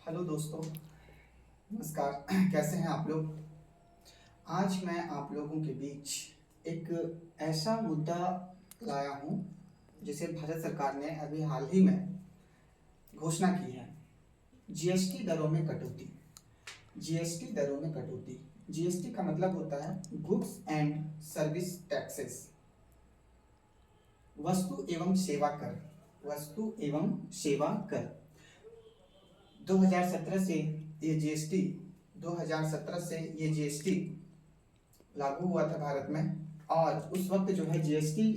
Hello दोस्तों, नमस्कार। कैसे हैं आप लोग? आज मैं आप लोगों के बीच एक ऐसा मुद्दा लाया हूं जिसे भारत सरकार ने अभी हाल ही में घोषणा की है। जीएसटी दरों में कटौती। जीएसटी दरों में कटौती। जीएसटी का मतलब होता है गुड्स एंड सर्विस टैक्सेस, वस्तु एवं सेवा कर। वस्तु एवं सेवा कर 2017 से ये जीएसटी 2017 से ये जीएसटी लागू हुआ था भारत में। और उस वक्त जो है जीएसटी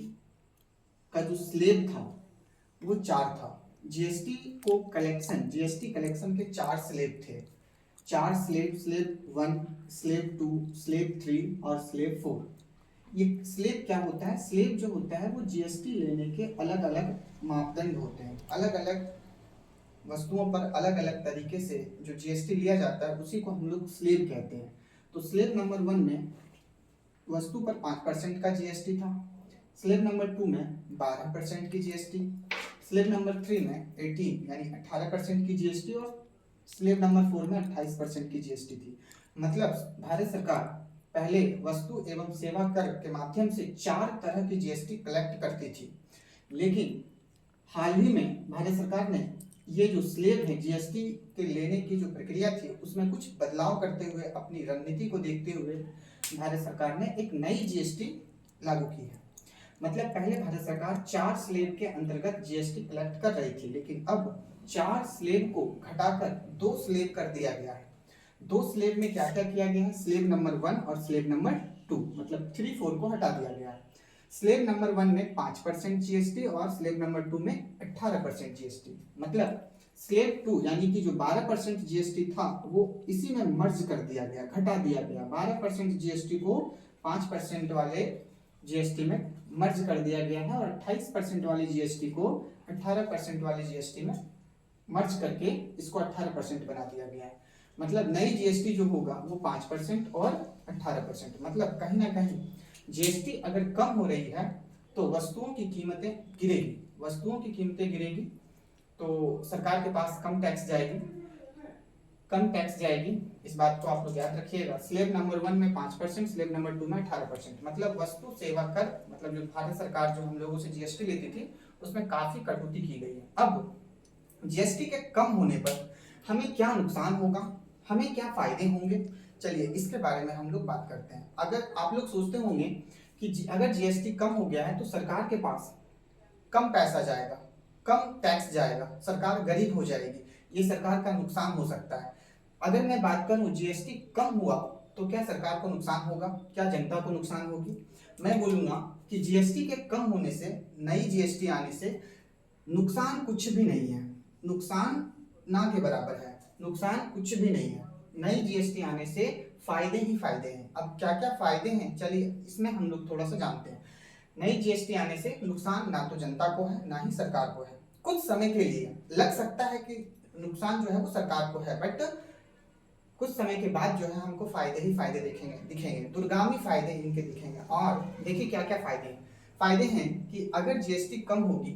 का जो स्लेब था वो 4 था। जीएसटी कलेक्शन के 4 स्लेब थे। 4 स्लेब, स्लेब 1, स्लेब 2, स्लेब 3 और स्लेब 4। ये स्लेब क्या होता है? स्लेब जो होता है वो जीएसटी लेने के अलग अलग मापदंड होते हैं। अलग अलग वस्तुओं पर अलग अलग तरीके से जो जीएसटी लिया जाता है उसी को हम लोग स्लेब कहते हैं। तो स्लेब नंबर 1 में वस्तु पर 5% का जीएसटी था। स्लेब नंबर 2 में 12% की जीएसटी। स्लेब नंबर 3 में 18 यानी 18% की जीएसटी। और स्लेब नंबर 4 में 28% की जीएसटी थी। मतलब भारत सरकार पहले वस्तु एवं सेवा कर के माध्यम से 4 तरह की जीएसटी कलेक्ट करती थी। लेकिन हाल ही में भारत सरकार ने ये जो स्लेब है जीएसटी के लेने की जो प्रक्रिया थी उसमें कुछ बदलाव करते हुए, अपनी रणनीति को देखते हुए भारत सरकार ने एक नई जीएसटी लागू की है। मतलब पहले भारत सरकार 4 स्लेब के अंतर्गत जीएसटी कलेक्ट कर रही थी, लेकिन अब 4 स्लेब को घटाकर 2 स्लेब कर दिया गया है। 2 स्लेब में क्या क्या किया गया है? स्लेब नंबर 1 और स्लेब नंबर 2, मतलब 3, 4 को हटा दिया गया है। स्लेब नंबर 1 में 5% जीएसटी और स्लेब नंबर 2 में 18% जीएसटी। मतलब स्लेब 2 यानी कि जो 12% जीएसटी था वो इसी में मर्ज कर दिया गया, घटा दिया गया। 12% जीएसटी को 5% वाले जीएसटी में मर्ज कर दिया गया है और 28% वाली जीएसटी को 18% वाली जीएसटी में मर्ज करके इसको 18% बना दिया गया है। मतलब नई जीएसटी जो होगा वो 5% और 18%। मतलब कहीं ना कहीं जीएसटी अगर कम हो रही है तो वस्तुओं की कीमतें गिरेगी। वस्तुओं की कीमतें गिरेगी तो सरकार के पास कम टैक्स जाएगी, कम टैक्स जाएगी। इस बात को आप लोग याद रखिएगा। स्लेब नंबर 1 में 5%, स्लेब नंबर 2 में 18%। मतलब वस्तु सेवा कर, मतलब जो भारत सरकार जो हम लोगों से जीएसटी लेती थी उसमें काफी कटौती की गई है। अब जीएसटी के कम होने पर हमें क्या नुकसान होगा, हमें क्या फायदे होंगे, चलिए इसके बारे में हम लोग बात करते हैं। अगर आप लोग सोचते होंगे कि अगर जीएसटी कम हो गया है तो सरकार के पास कम पैसा जाएगा, कम टैक्स जाएगा, सरकार गरीब हो जाएगी, ये सरकार का नुकसान हो सकता है। अगर मैं बात करूं जीएसटी कम हुआ तो क्या सरकार को नुकसान होगा, क्या जनता को नुकसान होगी? मैं बोलूंगा कि जीएसटी के कम होने से, नई जीएसटी आने से नुकसान कुछ भी नहीं है। नुकसान ना के बराबर है, नुकसान कुछ भी नहीं है। नई जीएसटी आने से फायदे ही फायदे हैं। अब क्या क्या फायदे हैं चलिए इसमें हम लोग थोड़ा सा जानते हैं। नई जीएसटी आने से नुकसान ना तो जनता को है ना ही सरकार को है। कुछ समय के लिए लग सकता है कि नुकसान जो है वो सरकार को है, बट कुछ समय के बाद जो है हमको फायदे ही फायदे दिखेंगे, दूरगामी फायदे इनके दिखेंगे। और देखिए क्या क्या फायदे हैं। फायदे हैं कि अगर जीएसटी कम होगी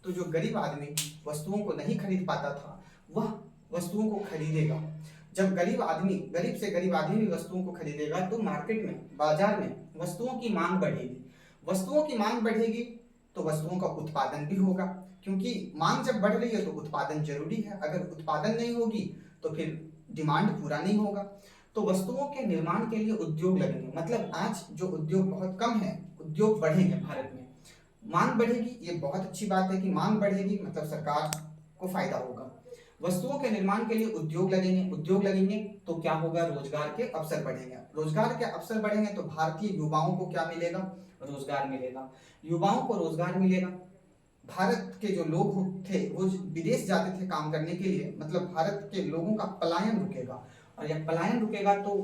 तो जो गरीब आदमी वस्तुओं को नहीं खरीद पाता था वह वस्तुओं को खरीदेगा। जब गरीब से गरीब आदमी भी वस्तुओं को खरीदेगा तो मार्केट में, बाजार में वस्तुओं की मांग बढ़ेगी। वस्तुओं की मांग बढ़ेगी तो वस्तुओं का उत्पादन भी होगा, क्योंकि मांग जब बढ़ रही है तो उत्पादन जरूरी है। अगर उत्पादन नहीं होगी तो फिर डिमांड पूरा नहीं होगा। तो वस्तुओं के निर्माण के लिए उद्योग लगेंगे। मतलब आज जो उद्योग बहुत कम है, उद्योग बढ़ेंगे भारत में, मांग बढ़ेगी। ये बहुत अच्छी बात है कि मांग बढ़ेगी, मतलब सरकार को फायदा होगा। वस्तुओं के निर्माण के लिए उद्योग लगेंगे, उद्योग लगेंगे तो क्या होगा? रोजगार के अवसर बढ़ेंगे। रोजगार के अवसर बढ़ेंगे तो भारतीय युवाओं को क्या मिलेगा? रोजगार मिलेगा। युवाओं को रोजगार मिलेगा। भारत के जो लोग थे वो विदेश जाते थे काम करने के लिए, मतलब भारत के लोगों का पलायन रुकेगा। और जब पलायन रुकेगा तो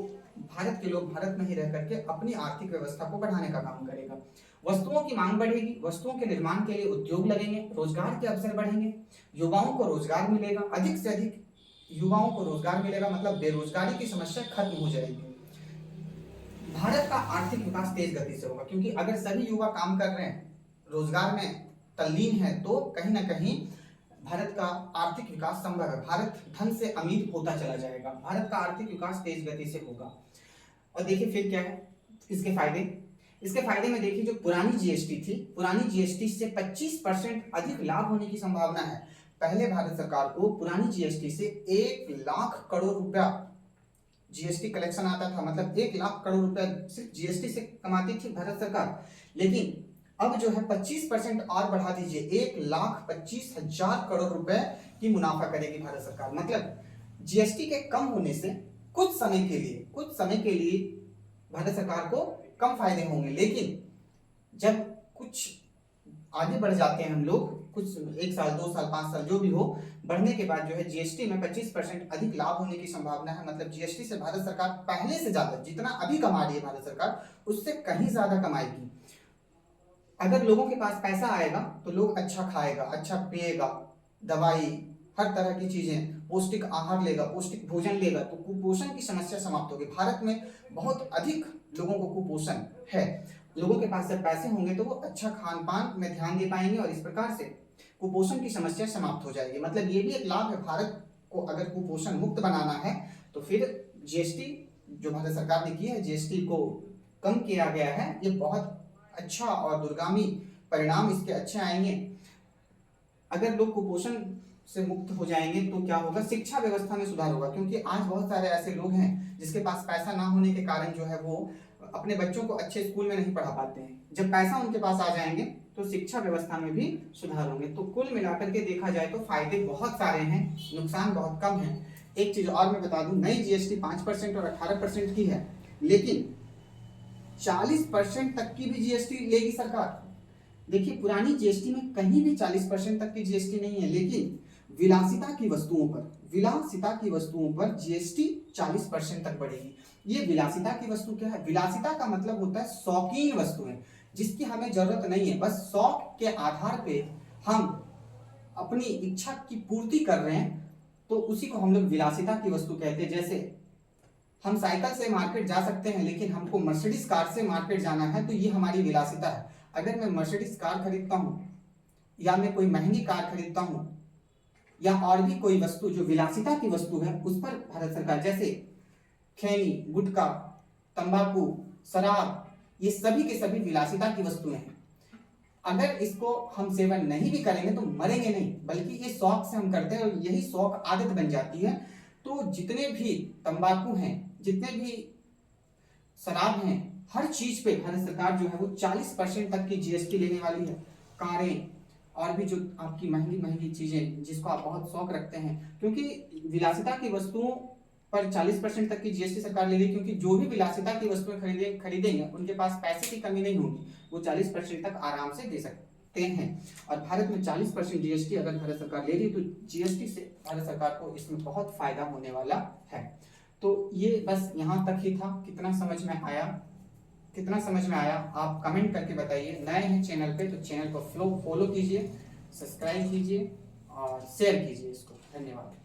भारत के लोग भारत में ही रह करके अपनी आर्थिक व्यवस्था को बढ़ाने का काम करेगा। वस्तुओं की मांग बढ़ेगी, वस्तुओं के निर्माण के लिए उद्योग लगेंगे, रोजगार के अवसर बढ़ेंगे, युवाओं को रोजगार मिलेगा, अधिक से अधिक युवाओं को रोजगार मिलेगा। मतलब बेरोजगारी की समस्या खत्म हो जाएगी। भारत का आर्थिक विकास तेज गति से होगा, क्योंकि अगर सभी युवा काम कर रहे हैं, रोजगार में तल्लीन है, तो कहीं ना कहीं भारत का आर्थिक विकास संभव है, भारत धन से अमीर होता चला जाएगा, भारत का आर्थिक विकास तेज गति से होगा। और देखिए फिर क्या है इसके फायदे। इसके फायदे में देखिए जो पुरानी जीएसटी थी, पुरानी जीएसटी से 25% अधिक लाभ होने की संभावना है। पहले भारत सरकार को पुरानी जीएसटी से 1 लाख करोड़ रुपया जीएसटी कलेक्शन आता था, मतलब 1 लाख करोड़ रुपया सिर्फ जीएसटी से कमाती थी भारत सरकार। लेकिन अब जो है 25% और बढ़ा दीजिए, 1,25,000 करोड़ रुपए की मुनाफा करेगी भारत सरकार। मतलब जीएसटी के कम होने से कुछ समय के लिए भारत सरकार को कम फायदे होंगे, लेकिन जब कुछ आगे बढ़ जाते हैं हम लोग, कुछ 1 साल 2 साल 5 साल जो भी हो, बढ़ने के बाद जो है जीएसटी में 25% अधिक लाभ होने की संभावना है। मतलब जीएसटी से भारत सरकार पहले से ज्यादा, जितना अभी कमा रही है भारत सरकार, उससे कहीं ज्यादा कमाएगी। अगर लोगों के पास पैसा आएगा तो लोग अच्छा खाएगा, अच्छा पिएगा, दवाई, हर तरह की चीजें, पौष्टिक आहार लेगा, पौष्टिक भोजन लेगा, तो कुपोषण की समस्या समाप्त होगी। भारत में बहुत अधिक लोगों को कुपोषण है। लोगों के पास जब पैसे होंगे तो वो अच्छा खान पान में ध्यान दे पाएंगे और इस प्रकार से कुपोषण की समस्या समाप्त हो जाएगी। मतलब ये भी एक लाभ है, भारत को अगर कुपोषण मुक्त बनाना है तो फिर जीएसटी जो भारत सरकार ने की है, जीएसटी को कम किया गया है, ये बहुत अच्छा और दूरगामी परिणाम इसके अच्छे आएंगे। अगर लोग कुपोषण से मुक्त हो जाएंगे तो क्या होगा, शिक्षा व्यवस्था में सुधार होगा, क्योंकि आज बहुत सारे ऐसे लोग हैं जिसके पास पैसा ना होने के कारण जो है वो अपने बच्चों को अच्छे स्कूल में नहीं पढ़ा पाते हैं। जब पैसा उनके पास आ जाएंगे तो शिक्षा व्यवस्था में भी सुधार होंगे। तो कुल मिलाकर के देखा जाए तो फायदे बहुत सारे हैं, नुकसान बहुत कम है। एक चीज और मैं बता दूं, नई जीएसटी 5% और 18% की है, लेकिन 40% तक की भी जीएसटी लेगी सरकार। देखिए पुरानी जीएसटी में कहीं भी 40% तक की जीएसटी नहीं है, लेकिन विलासिता की वस्तुओं पर जीएसटी 40% तक बढ़ेगी। ये विलासिता की वस्तु क्या है? विलासिता का मतलब होता है शौकीन वस्तुएं, जिसकी हमें जरूरत नहीं है, बस शौक के आधार पे हम अपनी इच्छा की पूर्ति कर रहे हैं, तो उसी को हम लोग विलासिता की वस्तु कहते हैं। जैसे हम साइकिल से मार्केट जा सकते हैं, लेकिन हमको मर्सिडीज कार से मार्केट जाना है, तो ये हमारी विलासिता है। अगर मैं मर्सिडीज कार खरीदता हूँ या मैं कोई महंगी कार खरीदता हूँ या और भी कोई वस्तु जो विलासिता की वस्तु है, उस पर भारत सरकार, जैसे खैनी, गुटखा, तंबाकू, शराब, ये सभी के सभी विलासिता की वस्तुएं हैं। अगर इसको हम सेवन नहीं भी करेंगे तो मरेंगे नहीं, बल्कि ये शौक से हम करते हैं और यही शौक आदत बन जाती है। तो जितने भी तंबाकू हैं, जितने भी शराब हैं, हर चीज पे भारत सरकार जो है वो 40% तक की जीएसटी लेने वाली है। कारें और भी जो आपकी महंगी महंगी चीजें जिसको आप बहुत शौक रखते हैं, क्योंकि विलासिता की वस्तुओं पर 40% तक की जीएसटी सरकार ले रही है, क्योंकि जो भी विलासिता की वस्तुएं खरीदेंगे उनके पास पैसे की कमी नहीं होगी, वो 40% तक आराम से दे सकते हैं। और भारत में 40% जीएसटी अगर भारत सरकार ले रही है तो जीएसटी से भारत सरकार को इसमें बहुत फायदा होने वाला है। तो ये बस यहाँ तक ही था। कितना समझ में आया आप कमेंट करके बताइए। नए हैं चैनल पे तो चैनल को फॉलो कीजिए, सब्सक्राइब कीजिए और शेयर कीजिए इसको। धन्यवाद।